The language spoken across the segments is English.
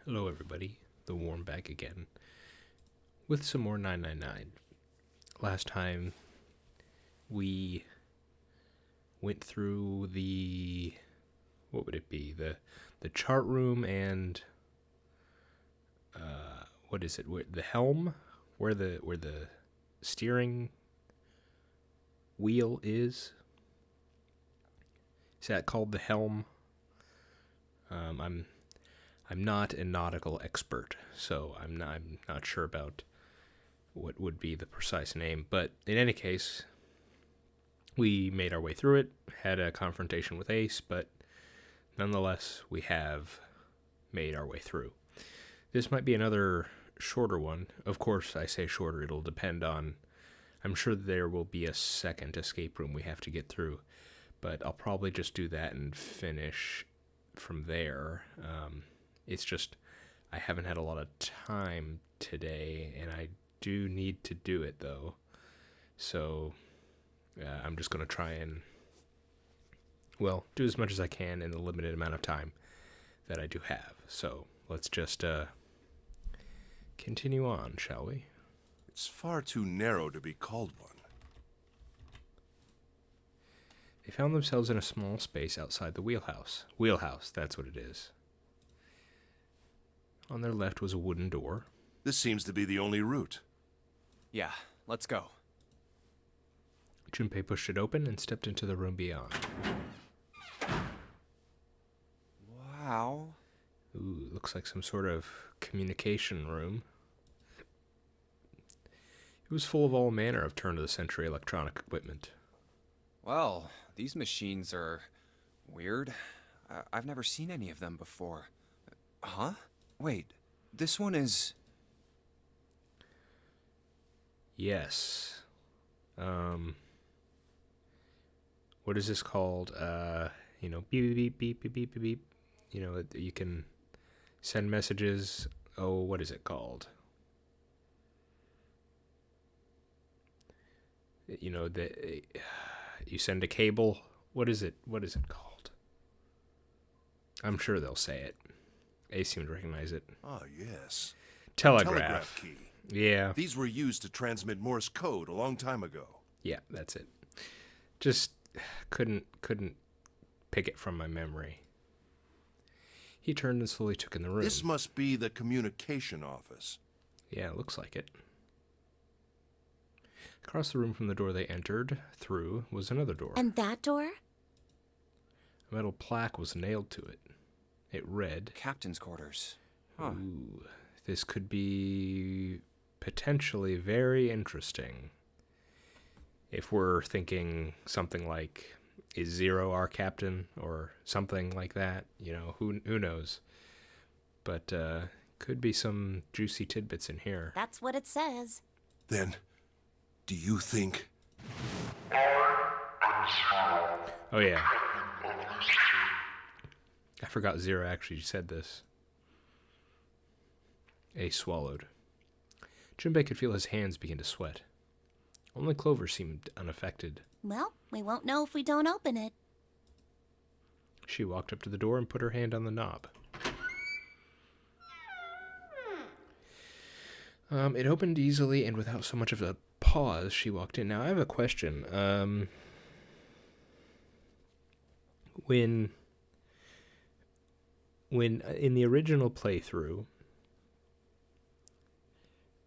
Hello, everybody. The Warm back again with some more 999. Last time we went through the what would it be? The chart room and what is it? The helm, where the steering wheel is. Is that called the helm? I'm not a nautical expert, so I'm not sure about what would be the precise name. But in any case, we made our way through it, had a confrontation with Ace, but nonetheless, we have made our way through. This might be another shorter one. Of course, I say shorter, it'll depend on... I'm sure there will be a second escape room we have to get through, but I'll probably just do that and finish from there. It's just I haven't had a lot of time today, and I do need to do it, though. So I'm just going to try and, well, do as much as I can in the limited amount of time that I do have. So let's just continue on, shall we? It's far too narrow to be called one. They found themselves in a small space outside the wheelhouse. Wheelhouse, that's what it is. On their left was a wooden door. This seems to be the only route. Yeah, let's go. Junpei pushed it open and stepped into the room beyond. Wow. Ooh, looks like some sort of communication room. It was full of all manner of turn-of-the-century electronic equipment. Well, these machines are weird. I've never seen any of them before. Huh? Wait, this one is... Yes. What is this called? Beep, beep, beep, beep, beep, beep, beep. You can send messages. Oh, what is it called? You send a cable. What is it? What is it called? I'm sure they'll say it. Ace seemed to recognize it. Ah, yes. Telegraph. Key. Yeah. These were used to transmit Morse code a long time ago. Yeah, that's it. Just couldn't pick it from my memory. He turned and slowly took in the room. This must be the communication office. Yeah, it looks like it. Across the room from the door they entered through was another door. And that door? A metal plaque was nailed to it. It read, Captain's quarters. Huh. Ooh, this could be potentially very interesting. If we're thinking something like, is Zero our captain? Or something like that. Who knows? But could be some juicy tidbits in here. That's what it says. Then, do you think... Oh, yeah. I forgot Zero actually said this. Ace swallowed. Junpei could feel his hands begin to sweat. Only Clover seemed unaffected. Well, we won't know if we don't open it. She walked up to the door and put her hand on the knob. It opened easily and without so much of a pause. She walked in. Now, I have a question. When in the original playthrough,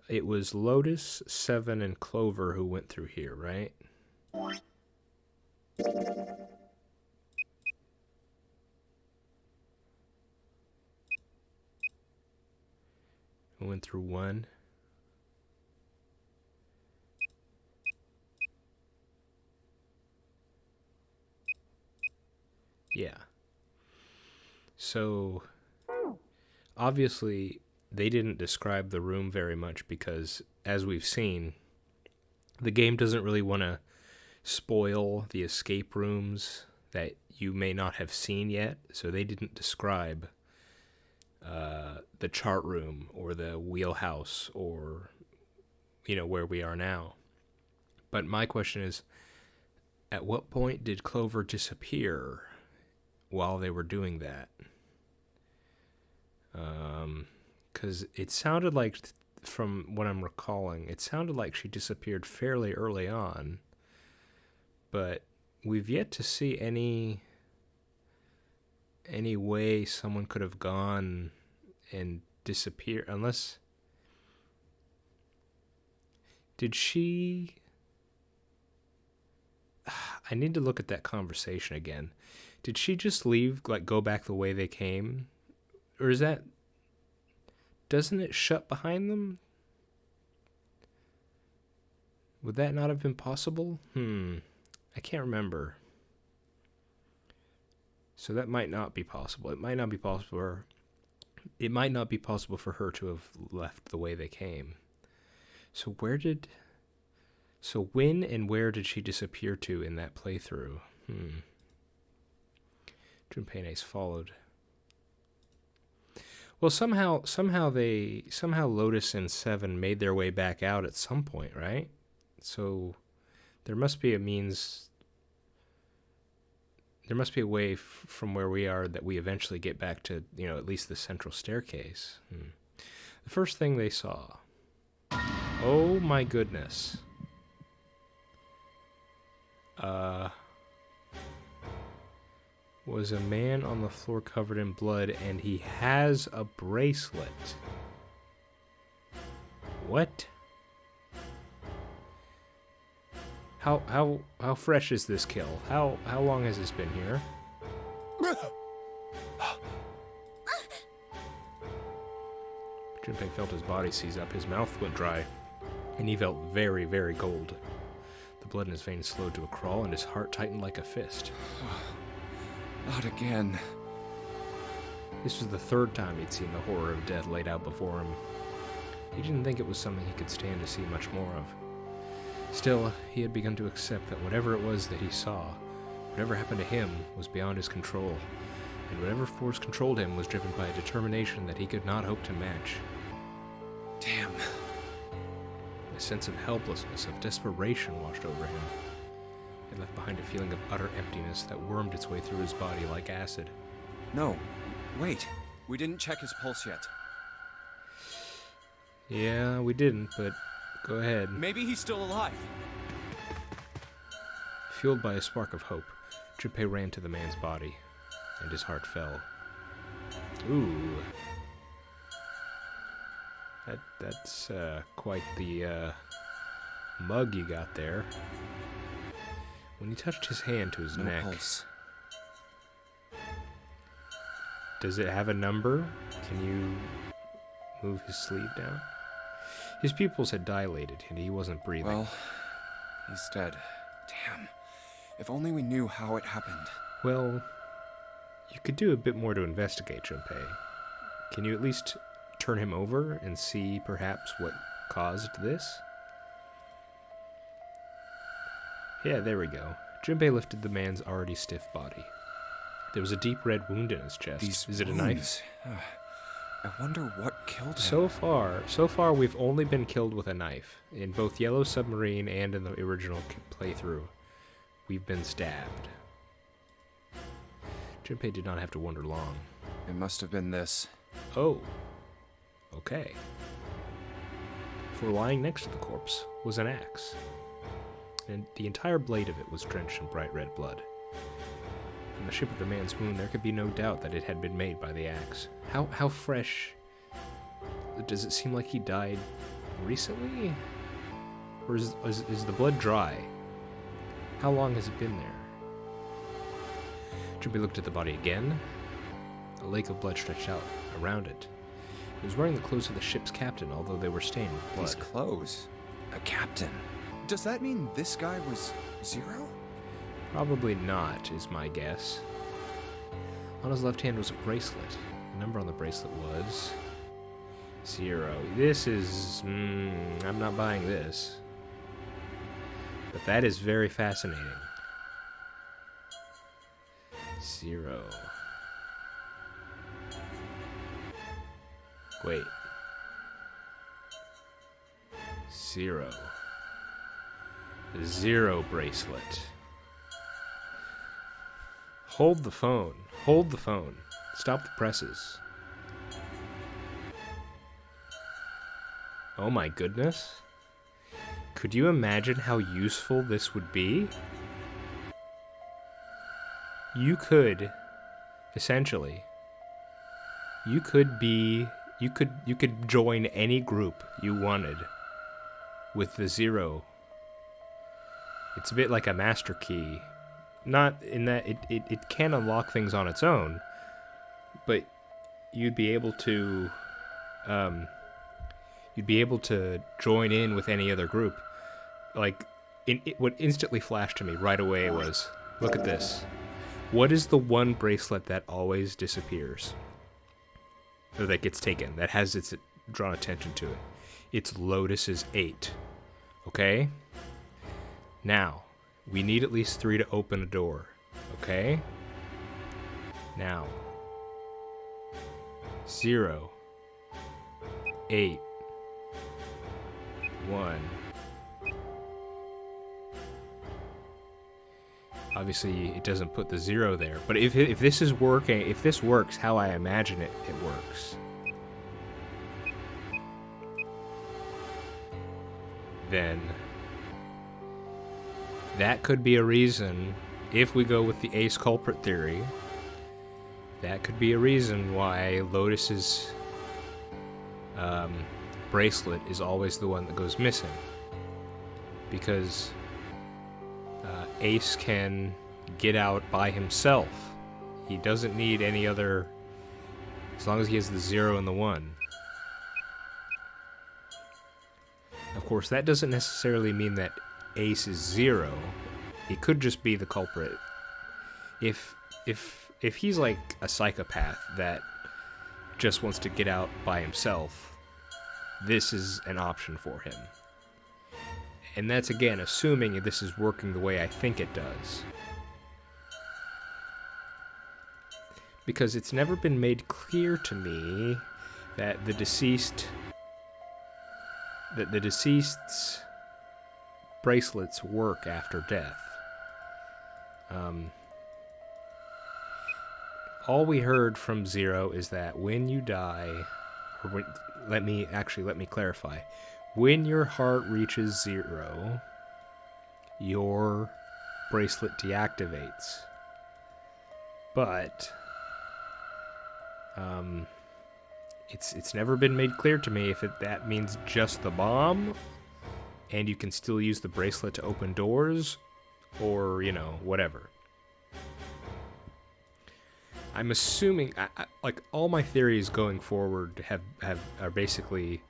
it was Lotus, Seven, and Clover who went through here, right? We went through one. Yeah. So, obviously, they didn't describe the room very much because, as we've seen, the game doesn't really want to spoil the escape rooms that you may not have seen yet, so they didn't describe the chart room or the wheelhouse or, where we are now. But my question is, at what point did Clover disappear while they were doing that? because it sounded like, from what I'm recalling, it sounded like she disappeared fairly early on, but we've yet to see any way someone could have gone and disappeared, unless... Did she... I need to look at that conversation again. Did she just leave, like, go back the way they came? Or is that... Doesn't it shut behind them? Would that not have been possible? I can't remember. So that might not be possible. It might not be possible for... It might not be possible for her to have left the way they came. So where did... So when and where did she disappear to in that playthrough? Junpei and Ace followed. Well, somehow Lotus and Seven made their way back out at some point, right? So there must be a means... There must be a way from where we are that we eventually get back to, at least the central staircase. The first thing they saw... Oh my goodness. Was a man on the floor covered in blood, and he has a bracelet. What? How fresh is this kill? How long has this been here? Junpei felt his body seize up, his mouth went dry, and he felt very, very cold. The blood in his veins slowed to a crawl, and his heart tightened like a fist. Not again. This was the third time he'd seen the horror of death laid out before him. He didn't think it was something he could stand to see much more of. Still, he had begun to accept that whatever it was that he saw, whatever happened to him, was beyond his control, and whatever force controlled him was driven by a determination that he could not hope to match. Damn. A sense of helplessness, of desperation washed over him. It left behind a feeling of utter emptiness that wormed its way through his body like acid. No, wait. We didn't check his pulse yet. Yeah, we didn't, but go ahead. Maybe he's still alive. Fueled by a spark of hope, Junpei ran to the man's body, and his heart fell. Ooh. That's quite the mug you got there. When he touched his hand to his neck... Pulse. Does it have a number? Can you move his sleeve down? His pupils had dilated, and he wasn't breathing. Well, he's dead. Damn. If only we knew how it happened. Well, you could do a bit more to investigate, Junpei. Can you at least turn him over and see, perhaps, what caused this? Yeah, there we go. Junpei lifted the man's already stiff body. There was a deep red wound in his chest. Is it a knife? I wonder what killed him. So far, we've only been killed with a knife. In both Yellow Submarine and in the original playthrough, we've been stabbed. Junpei did not have to wonder long. It must have been this. Oh. Okay. For lying next to the corpse was an axe, and the entire blade of it was drenched in bright red blood. From the shape of the man's wound, there could be no doubt that it had been made by the axe. How fresh? Does it seem like he died recently? Or is the blood dry? How long has it been there? Junpei looked at the body again. A lake of blood stretched out around it. He was wearing the clothes of the ship's captain, although they were stained with blood. These clothes? A captain? Does that mean this guy was Zero? Probably not, is my guess. On his left hand was a bracelet. The number on the bracelet was 0. This is... I'm not buying this. But that is very fascinating. 0. Wait. 0. 0 bracelet. Hold the phone. Hold the phone. Stop the presses. Oh my goodness. Could you imagine how useful this would be? You could, essentially, you could join any group you wanted with the Zero. It's a bit like a master key. Not in that it can unlock things on its own, but you'd be able to join in with any other group. Like, what instantly flashed to me right away was, look at this. What is the one bracelet that always disappears? Or that gets taken, that has its drawn attention to it? It's Lotus's 8. Okay? Now, we need at least 3 to open a door. Okay? Now. 0. 8. 1. Obviously, it doesn't put the 0 there. But if this is working, if this works how I imagine it works, then that could be a reason, if we go with the ace culprit theory, that could be a reason why Lotus's bracelet is always the one that goes missing. Because Ace can get out by himself. He doesn't need any other, as long as he has the 0 and the 1. Of course, that doesn't necessarily mean that Ace is 0. He could just be the culprit. If he's like a psychopath that just wants to get out by himself, this is an option for him. And that's, again, assuming this is working the way I think it does. Because it's never been made clear to me that the deceased's bracelets work after death. All we heard from Zero is that when you die, or let me clarify. When your heart reaches 0, your bracelet deactivates. But it's never been made clear to me if that means just the bomb, and you can still use the bracelet to open doors, or, whatever. I'm assuming, like, all my theories going forward are basically,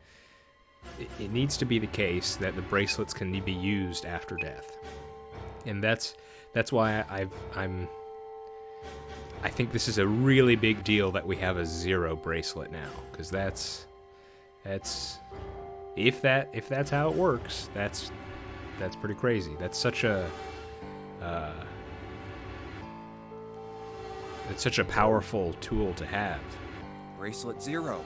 it needs to be the case that the bracelets can be used after death, and that's why I think this is a really big deal that we have a 0 bracelet now, because that's if that's how it works, that's pretty crazy. That's such a powerful tool to have. Bracelet 0.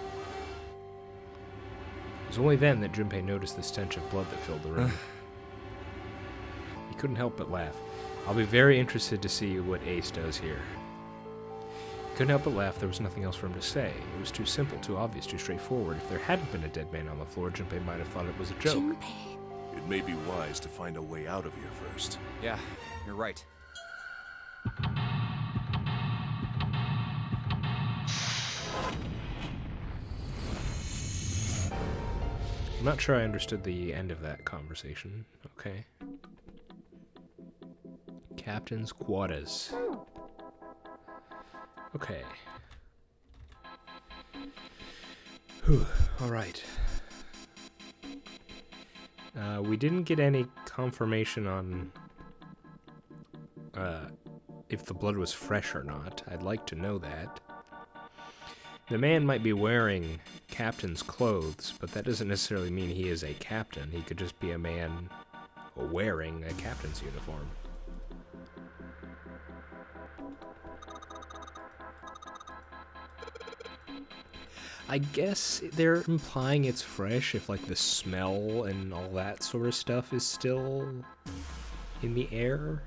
It was only then that Junpei noticed the stench of blood that filled the room. He couldn't help but laugh. I'll be very interested to see what Ace does here. He couldn't help but laugh. There was nothing else for him to say. It was too simple, too obvious, too straightforward. If there hadn't been a dead man on the floor, Junpei might have thought it was a joke. Junpei. It may be wise to find a way out of here first. Yeah, you're right. I'm not sure I understood the end of that conversation. Okay. Captain's quarters. Okay. Whew. All right. We didn't get any confirmation on if the blood was fresh or not. I'd like to know that. The man might be wearing captain's clothes, but that doesn't necessarily mean he is a captain. He could just be a man wearing a captain's uniform. I guess they're implying it's fresh if, like, the smell and all that sort of stuff is still in the air.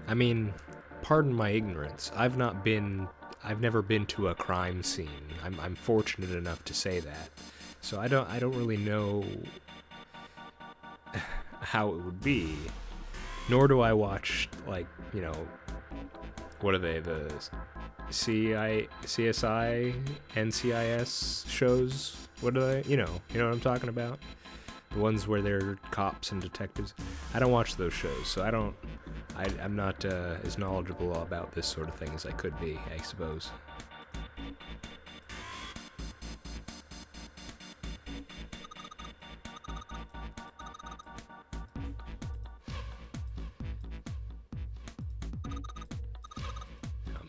I mean, pardon my ignorance. I've never been to a crime scene. I'm fortunate enough to say that. So I don't really know how it would be. Nor do I watch, like, you know, what are they, the CSI, NCIS shows? What are they? You know what I'm talking about? The ones where they're cops and detectives. I don't watch those shows, so I'm not as knowledgeable about this sort of thing as I could be, I suppose.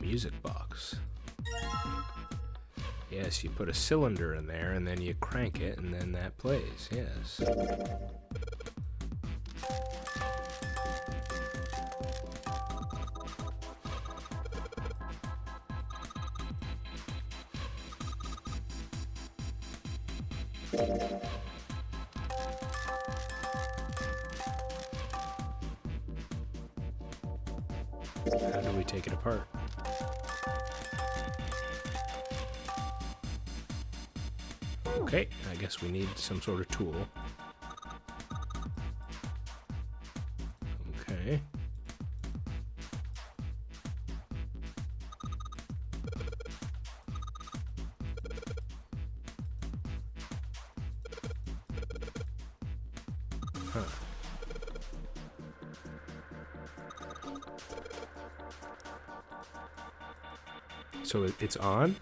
Music box. Yes, you put a cylinder in there and then you crank it and then that plays. Yes. How do we take it apart? Okay, I guess we need some sort of tool. Okay. Huh. So it's on?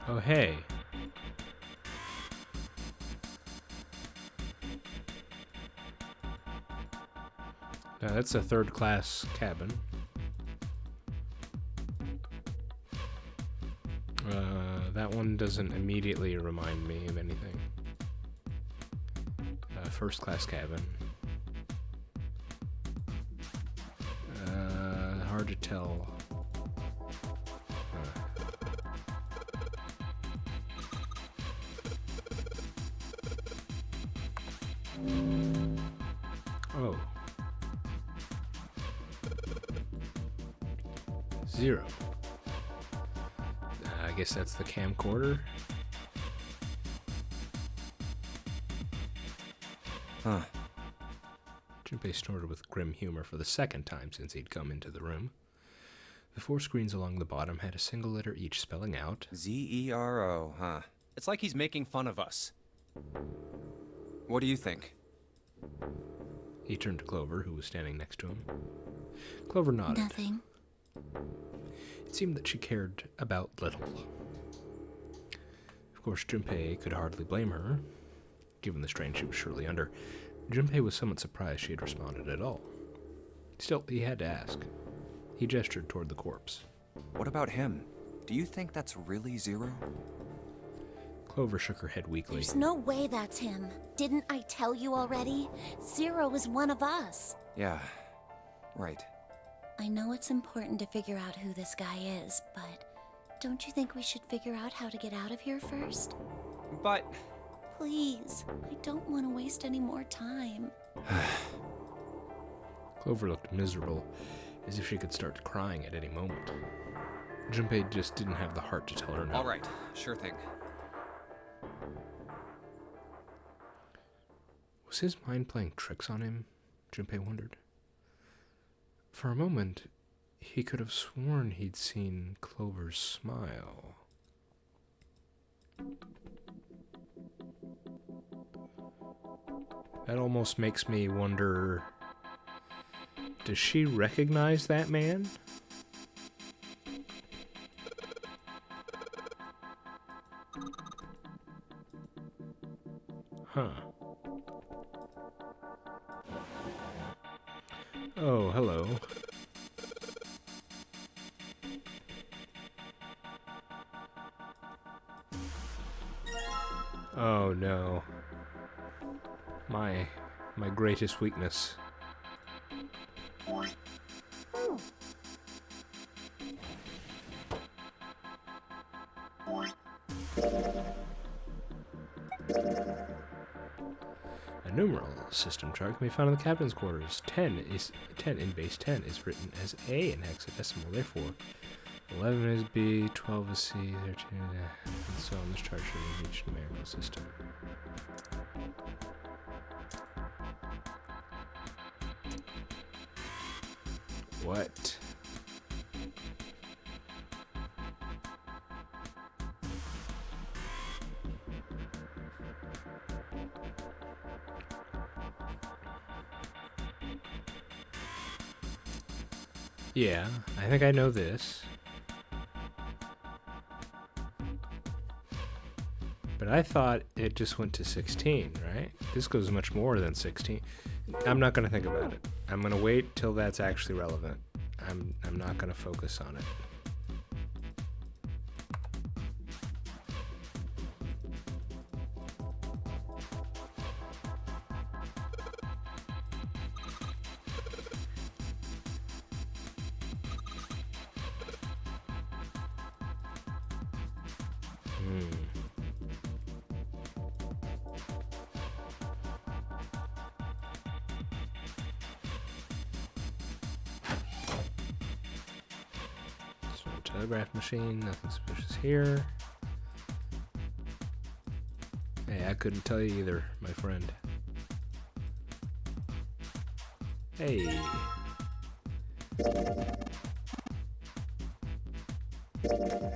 Oh, hey. Now that's a third-class cabin. That one doesn't immediately remind me of anything. First-class cabin. Hard to tell. Oh. 0. I guess that's the camcorder. Huh. Junpei snorted with grim humor for the second time since he'd come into the room. The 4 screens along the bottom had a single letter each spelling out Z-E-R-O, huh? It's like he's making fun of us. What do you think? He turned to Clover, who was standing next to him. Clover nodded. Nothing. It seemed that she cared about little. Of course, Junpei could hardly blame her, given the strain she was surely under. Junpei was somewhat surprised she had responded at all. Still, he had to ask. He gestured toward the corpse. What about him? Do you think that's really Zero? Clover shook her head weakly. There's no way that's him. Didn't I tell you already? Zero is one of us. Yeah, right. I know it's important to figure out who this guy is, but don't you think we should figure out how to get out of here first? But... Please, I don't want to waste any more time. Clover looked miserable, as if she could start crying at any moment. Junpei just didn't have the heart to tell her no. All right, sure thing. Was his mind playing tricks on him? Junpei wondered. For a moment, he could have sworn he'd seen Clover's smile. That almost makes me wonder, does she recognize that man? Huh. Oh, hello. Oh no. My greatest weakness. A numeral system chart can be found in the captain's quarters. 10 in base 10 is written as A in hexadecimal. Therefore, 11 is B, 12 is C, 13 is A, and so on. This chart shows each numerical system. What? Yeah, I think I know this. But I thought it just went to 16, right? This goes much more than 16. I'm not going to think about it. I'm going to wait till that's actually relevant. I'm not going to focus on it. Telegraph machine, nothing suspicious here. Hey, I couldn't tell you either, my friend. Hey.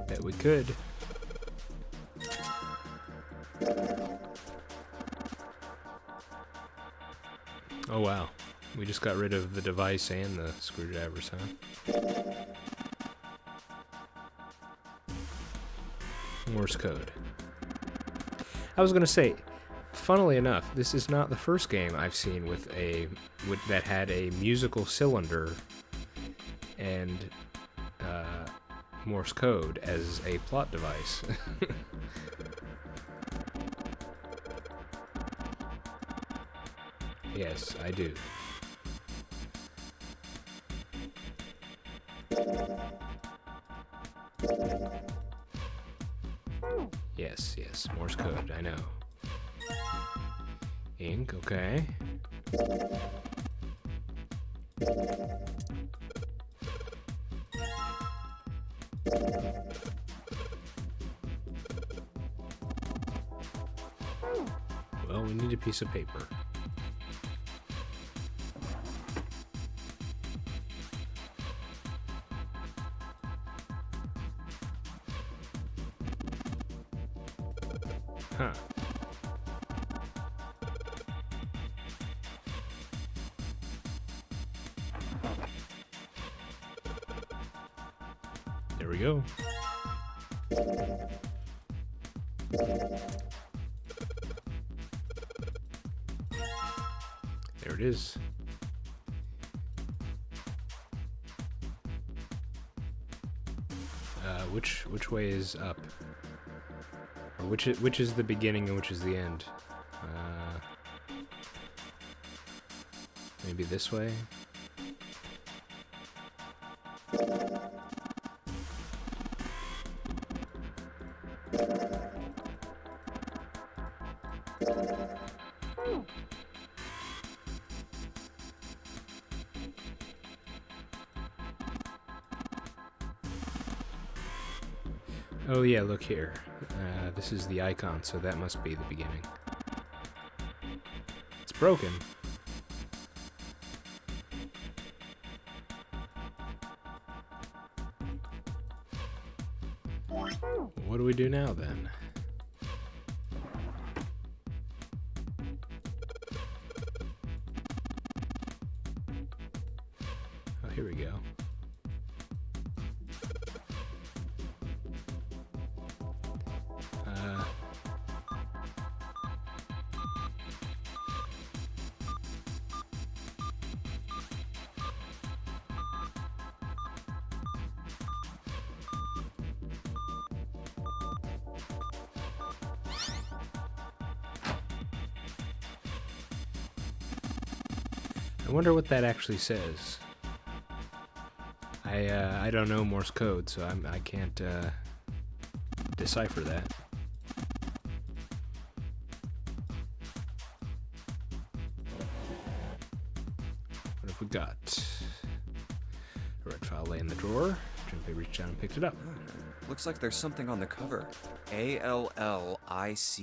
Bet we could. Oh wow. We just got rid of the device and the screwdrivers, huh? Morse code. I was gonna say, funnily enough, this is not the first game I've seen that had a musical cylinder and Morse code as a plot device. Yes, I do. Yes, Morse code, I know. Ink, okay. Well, we need a piece of paper. Huh. There we go. There it is. Which way is up? Or which is the beginning and which is the end? Maybe this way? Oh yeah, look here. This is the icon, so that must be the beginning. It's broken. What do we do now then? Oh, here we go. I wonder what that actually says. I don't know Morse code, so I can't decipher that. What have we got? A red file lay in the drawer. Junpei reached down and picked it up. Looks like there's something on the cover. Allice.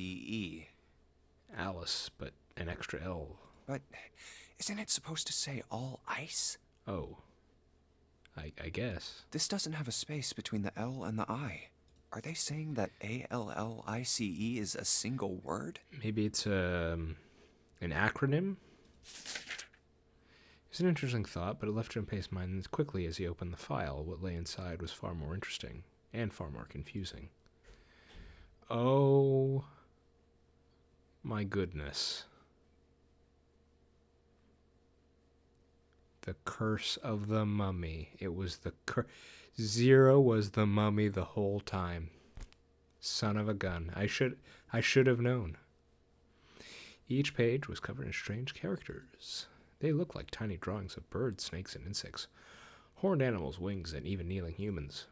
Alice, but an extra L. But isn't it supposed to say all ice? Oh. I guess. This doesn't have a space between the L and the I. Are they saying that Allice is a single word? Maybe it's an acronym? It's an interesting thought, but it left Junpei's mind quickly as he opened the file. What lay inside was far more interesting, and far more confusing. Oh my goodness. The Curse of the Mummy. It was the Zero was the mummy the whole time. Son of a gun. I should have known. Each page was covered in strange characters. They looked like tiny drawings of birds, snakes, and insects, horned animals, wings, and even kneeling humans.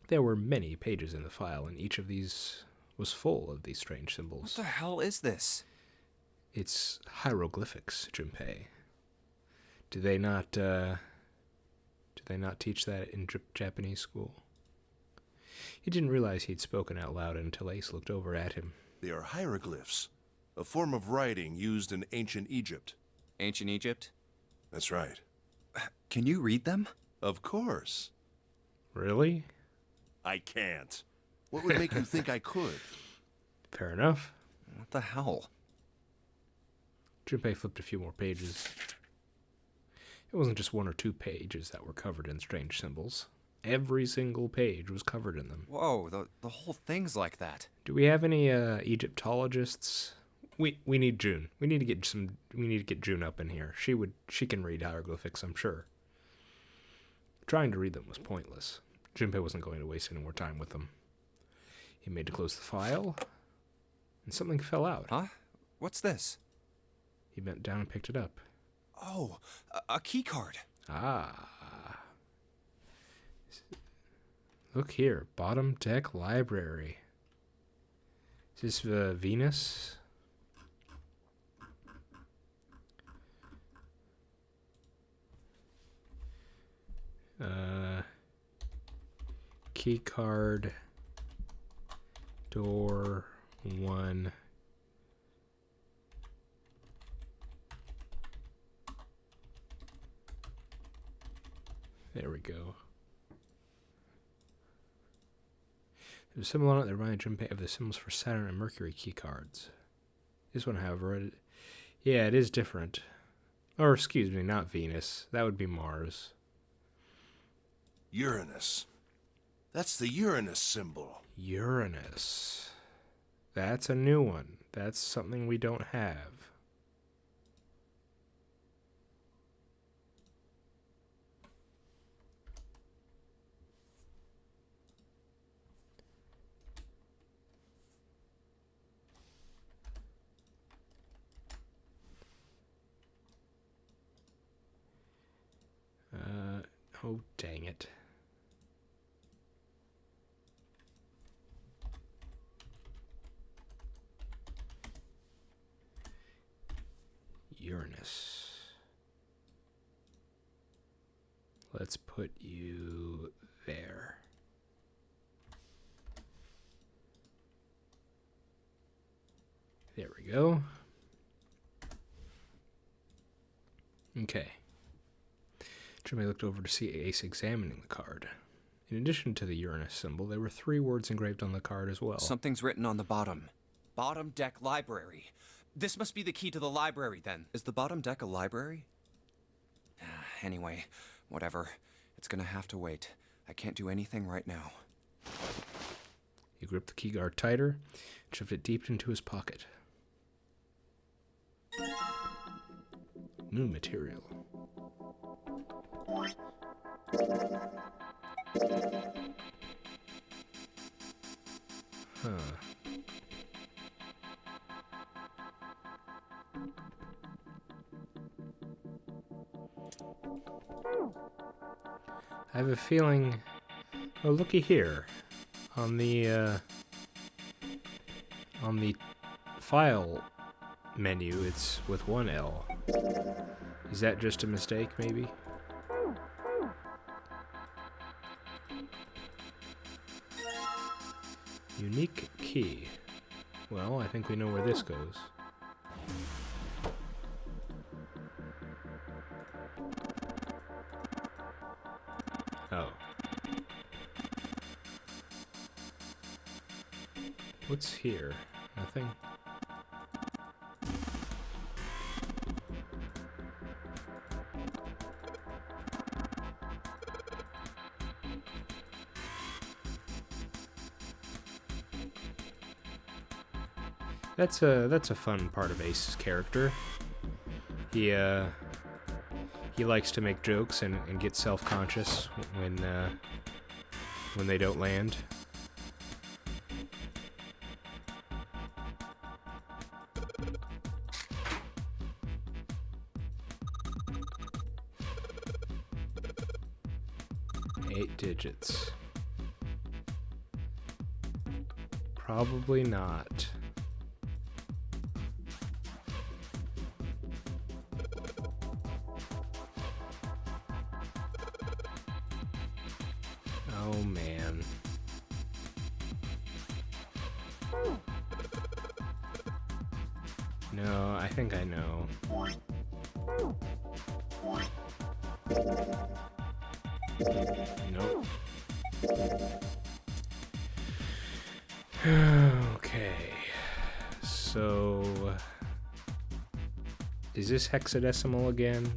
There were many pages in the file, and each of these was full of these strange symbols. What the hell is this? It's hieroglyphics, Junpei. Do they not teach that in Japanese school? He didn't realize he'd spoken out loud until Ace looked over at him. They are hieroglyphs, a form of writing used in ancient Egypt. Ancient Egypt? That's right. Can you read them? Of course. Really? I can't. What would make you think I could? Fair enough. What the hell? Junpei flipped a few more pages. It wasn't just one or two pages that were covered in strange symbols. Every single page was covered in them. Whoa, the whole thing's like that. Do we have any Egyptologists? We need June. We need to get June up in here. She can read hieroglyphics, I'm sure. Trying to read them was pointless. Junpei wasn't going to waste any more time with them. He made to close the file, and something fell out. Huh? What's this? He bent down and picked it up. Oh, a key card. Ah. Look here, bottom deck library. Is this Venus? Key card. Door 1. There we go. There's a symbol on it that reminded Junpei of the symbols for Saturn and Mercury key cards. This one, however, it is different. Or, excuse me, not Venus. That would be Mars. Uranus. That's the Uranus symbol. Uranus. That's a new one. That's something we don't have. Oh, dang it. Uranus. Let's put you there. There we go. Okay. Junpei looked over to see Ace examining the card. In addition to the Uranus symbol, there were 3 words engraved on the card as well. Something's written on the bottom. Bottom deck library. This must be the key to the library, then. Is the bottom deck a library? Anyway, whatever. It's gonna have to wait. I can't do anything right now. He gripped the key guard tighter, and shoved it deep into his pocket. New material. Huh. I have a feeling... Oh, looky here. On the file menu, it's with one L. Is that just a mistake, maybe? Unique key. Well, I think we know where this goes. Oh. What's here? Nothing? That's a fun part of Ace's character. He likes to make jokes and get self-conscious when they don't land. Eight digits. Probably not. Oh man. No, I think I know. Nope. Okay. So... is this hexadecimal again?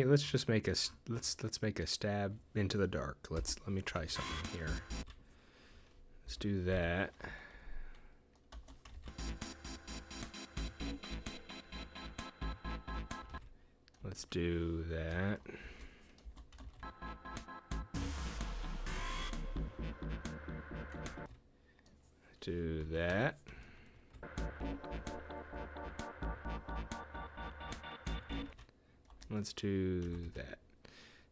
Let's just make a let's make a stab into the dark. Let me try something here. Let's do that. Let's do that. Do that. Let's do that.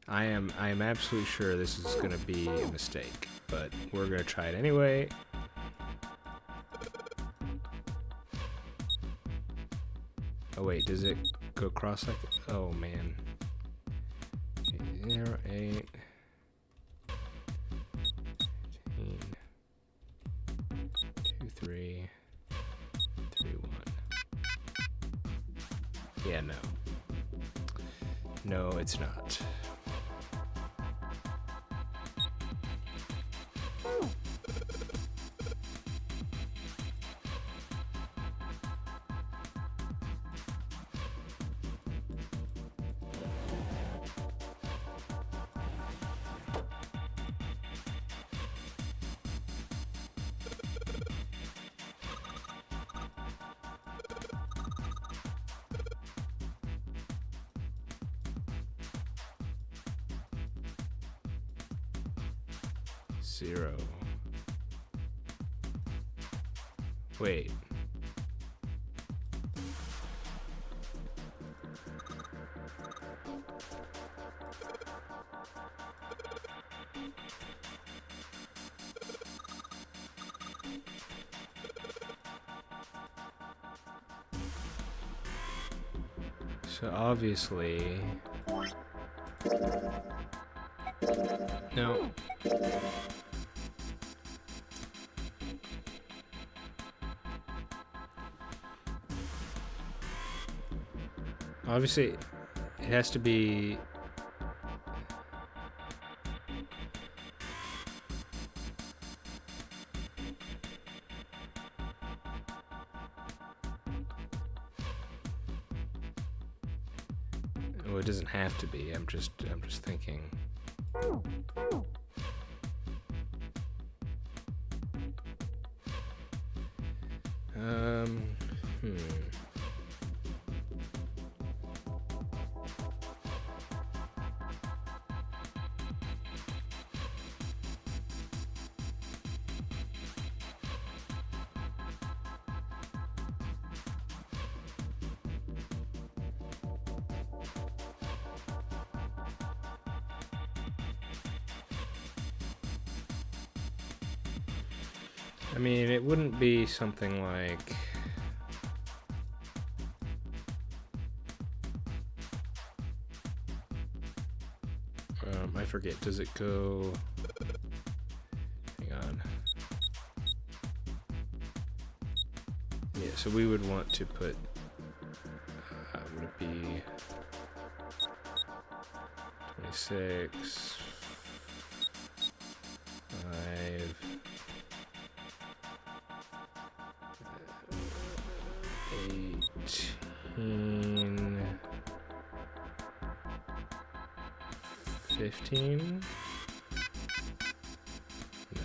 I am absolutely sure this is gonna be a mistake, but we're gonna try it anyway. Oh wait, does it go across like that? Oh man. 0, 8, 15, 2, 3, 3, 1. Yeah, no. No, it's not. Zero. Wait. So obviously... No. Obviously, it has to be... Well, it doesn't have to be. I'm just thinking. Um, hmm. I mean, it wouldn't be something like... I forget, does it go... Hang on. Yeah, so we would want to put... would it be... 26... 5... 18... 15? No.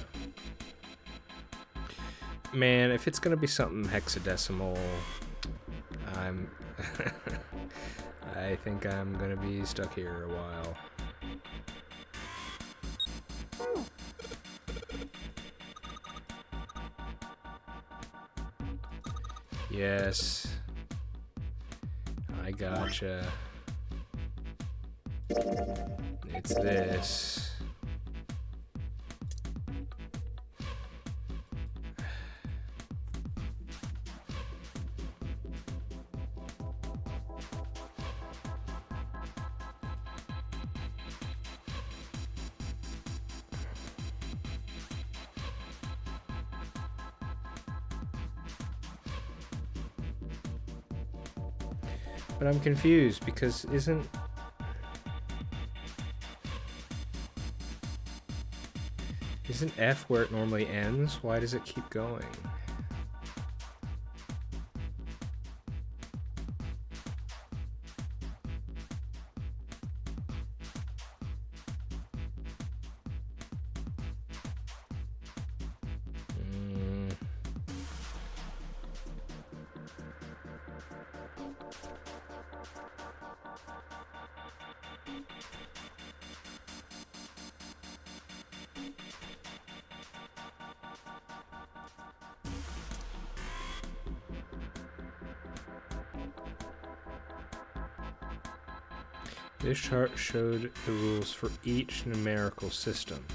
Man, if it's gonna be something hexadecimal, I'm... I think I'm gonna be stuck here a while. Yes. I gotcha. It's this. But I'm confused because isn't F where it normally ends? Why does it keep going? This chart showed the rules for each numerical system.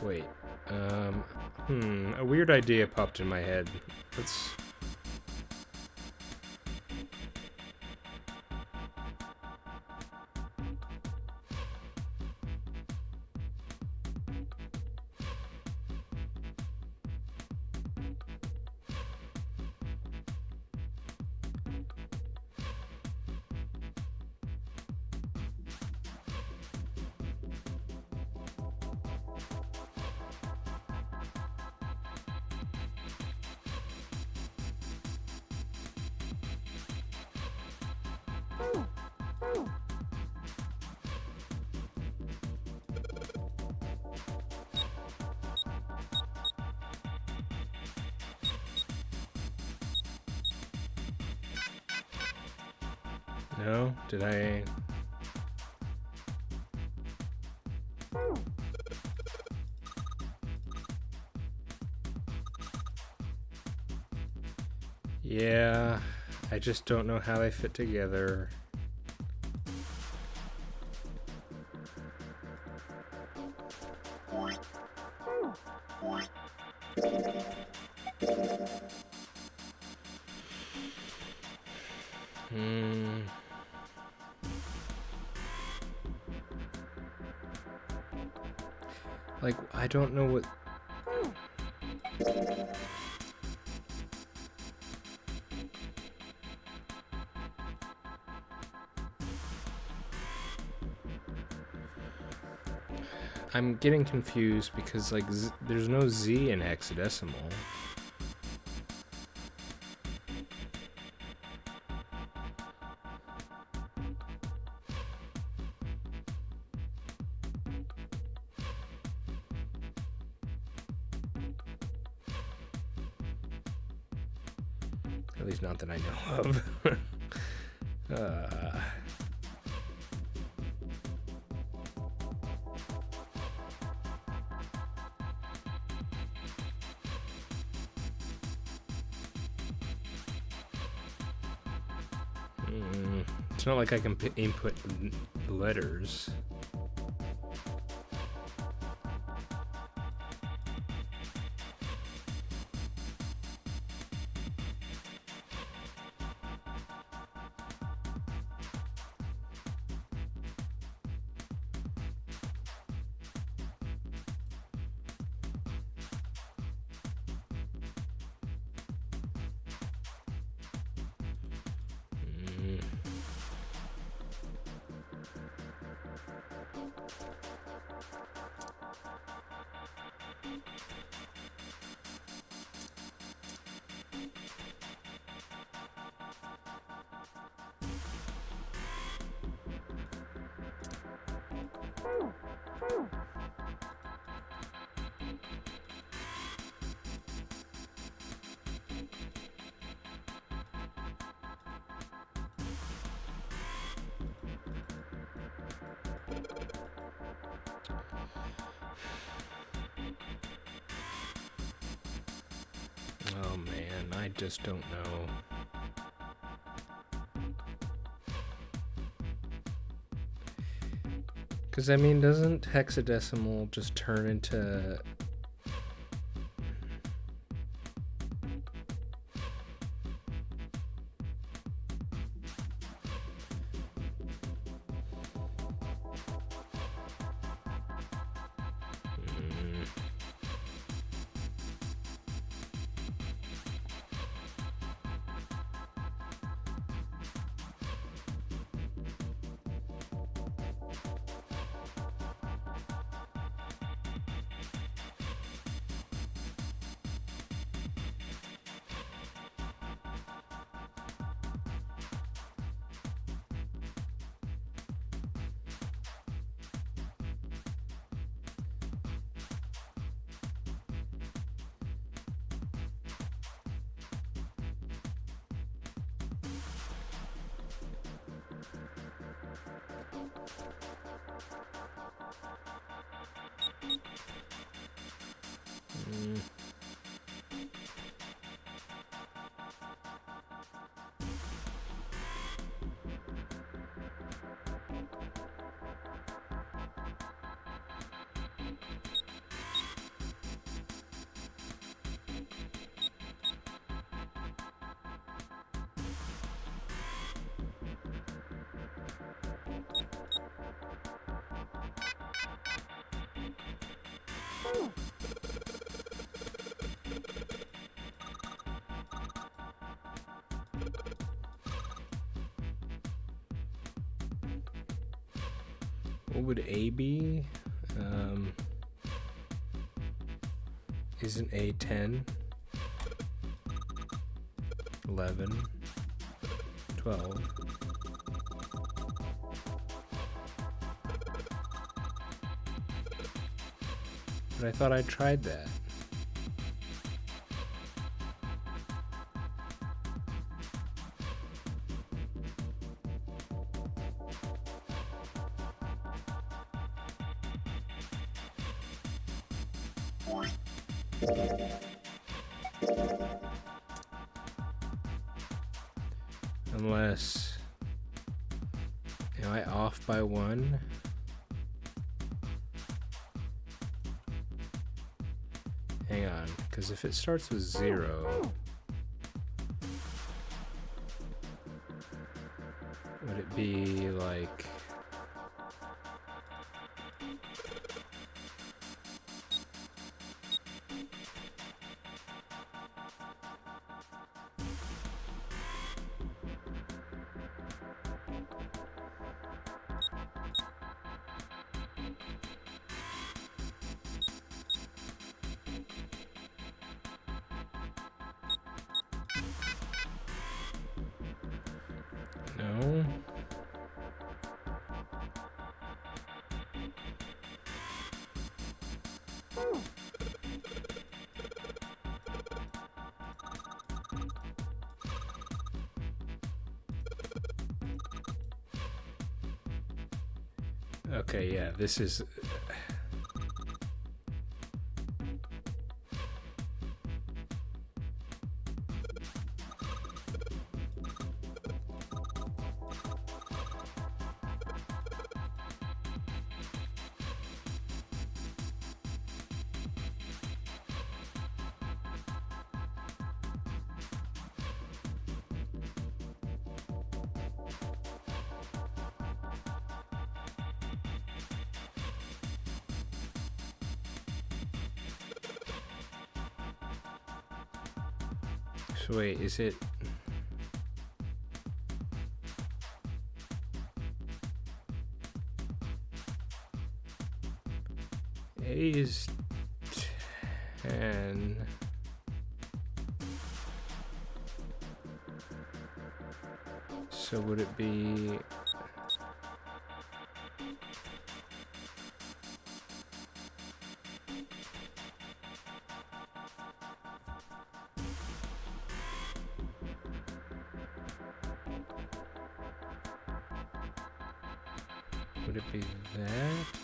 Wait, a weird idea popped in my head. Let's... No? Did I... Yeah, I just don't know how they fit together. Like, I don't know what... I'm getting confused because, like, there's no Z in hexadecimal. least not that I know of. It's not like I can input letters. Oh man, I just don't know. Because, I mean, doesn't hexadecimal just turn into... What would A be? Isn't A 10? 11? 12? But I thought I tried that. Unless, am I off by one? Hang on, because if it starts with 0, would it be like... No. Okay, yeah, this is... So wait, is it... A is 10. So would it be... Would it be that?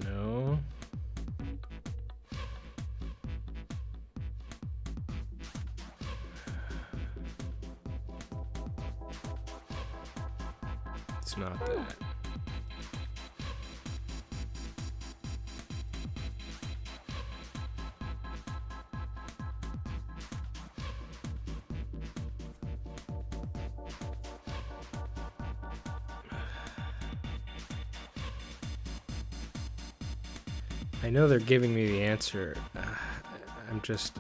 No. It's not that. I know they're giving me the answer. I'm just...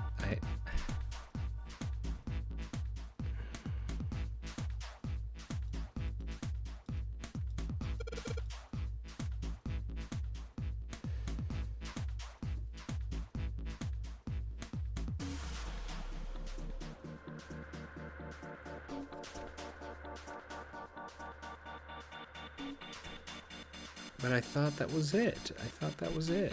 But I thought that was it. I thought that was it.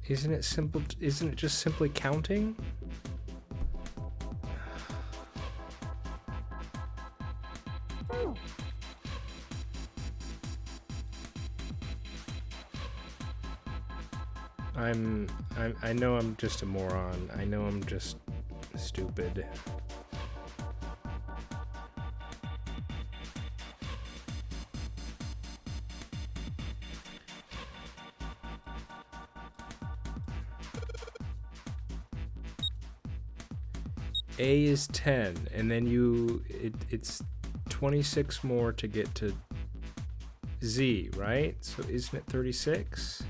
Isn't it simple? Isn't it just simply counting? I know I'm just a moron. I know I'm just stupid. A is 10, and then it's 26 more to get to Z, right? So isn't it 36?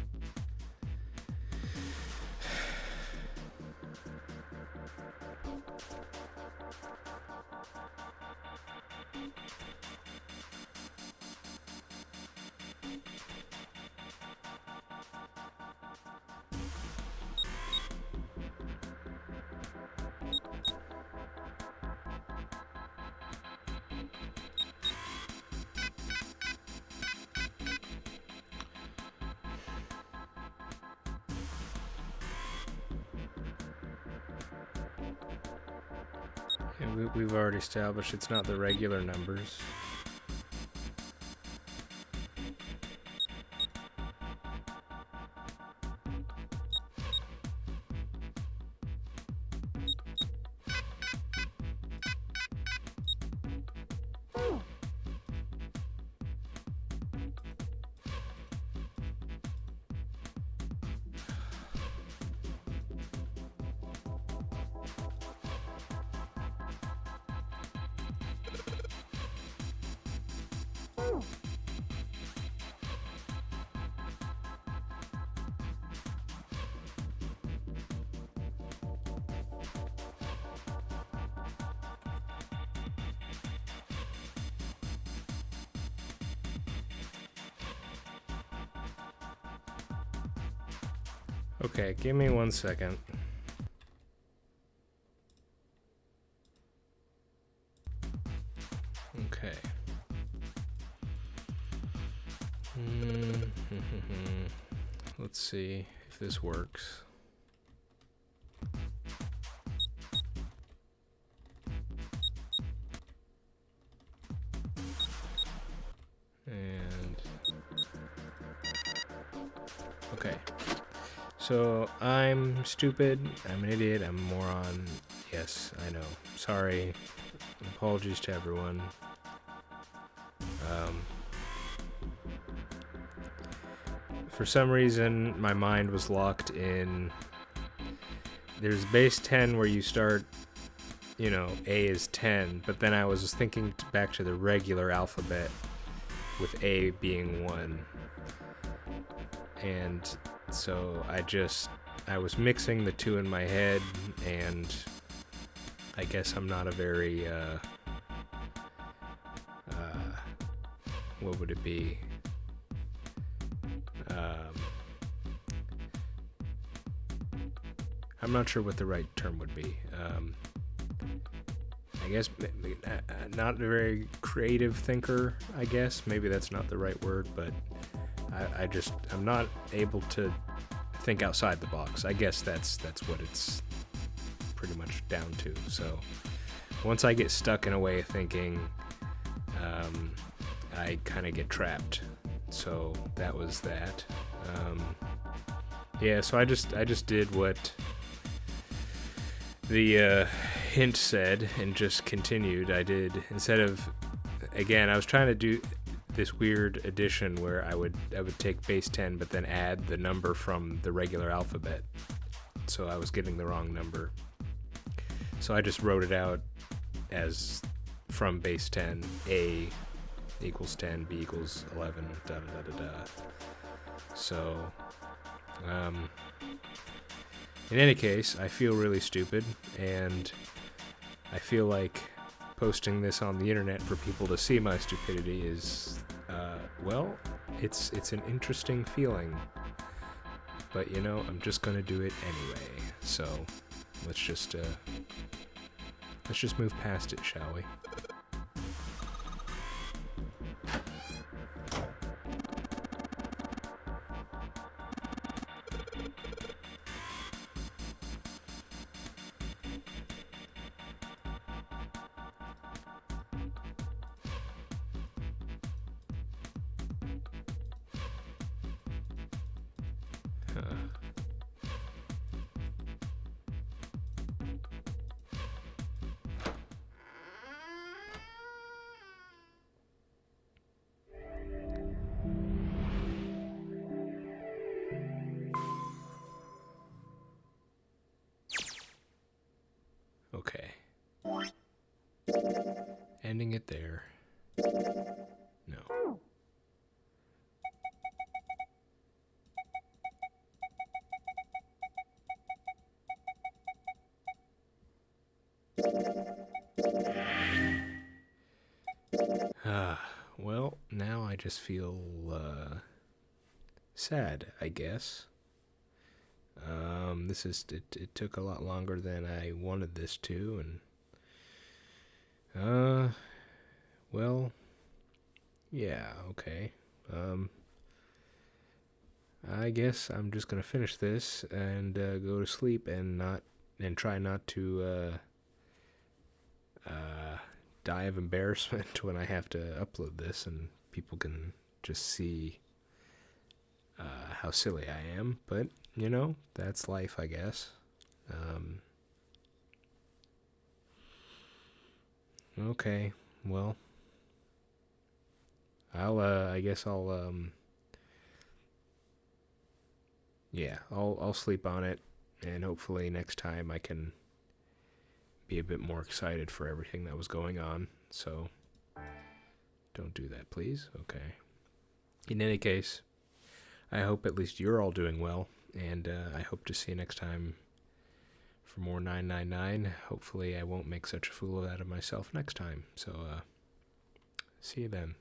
We've already established it's not the regular numbers. Okay, give me 1 second. Okay. Let's see if this works. And okay. So I'm stupid, I'm an idiot, I'm a moron. Yes, I know. Sorry. Apologies to everyone. For some reason, my mind was locked in. There's base 10 where you start, you know, A is 10, but then I was thinking back to the regular alphabet with A being 1. And so I was mixing the two in my head, and I guess I'm not a very, what would it be? I'm not sure what the right term would be. I guess not a very creative thinker, I guess. Maybe that's not the right word, but I'm not able to think outside the box. I guess that's what it's pretty much down to. So once I get stuck in a way of thinking, I kind of get trapped. So that was that. Yeah, so I just did what the hint said and just continued. I did, instead of, again, I was trying to do this weird addition where I would take base 10 but then add the number from the regular alphabet. So I was getting the wrong number. So I just wrote it out as from base 10, A equals 10, B equals 11, da da da da da. So, in any case, I feel really stupid, and I feel like posting this on the internet for people to see my stupidity is, well, it's an interesting feeling. But, you know, I'm just gonna do it anyway. So, let's just move past it, shall we? Okay. Ending it there. No. Well, now I just feel sad, I guess. It took a lot longer than I wanted this to, and well, yeah, okay. I guess I'm just gonna finish this and go to sleep and try not to die of embarrassment when I have to upload this and people can just see how silly I am. But, you know, that's life, I guess. Okay, well, I guess yeah, I'll sleep on it, and hopefully next time I can be a bit more excited for everything that was going on. So don't do that, please. Okay. In any case, I hope at least you're all doing well, and I hope to see you next time for more 999. Hopefully I won't make such a fool out of myself next time. So see you then.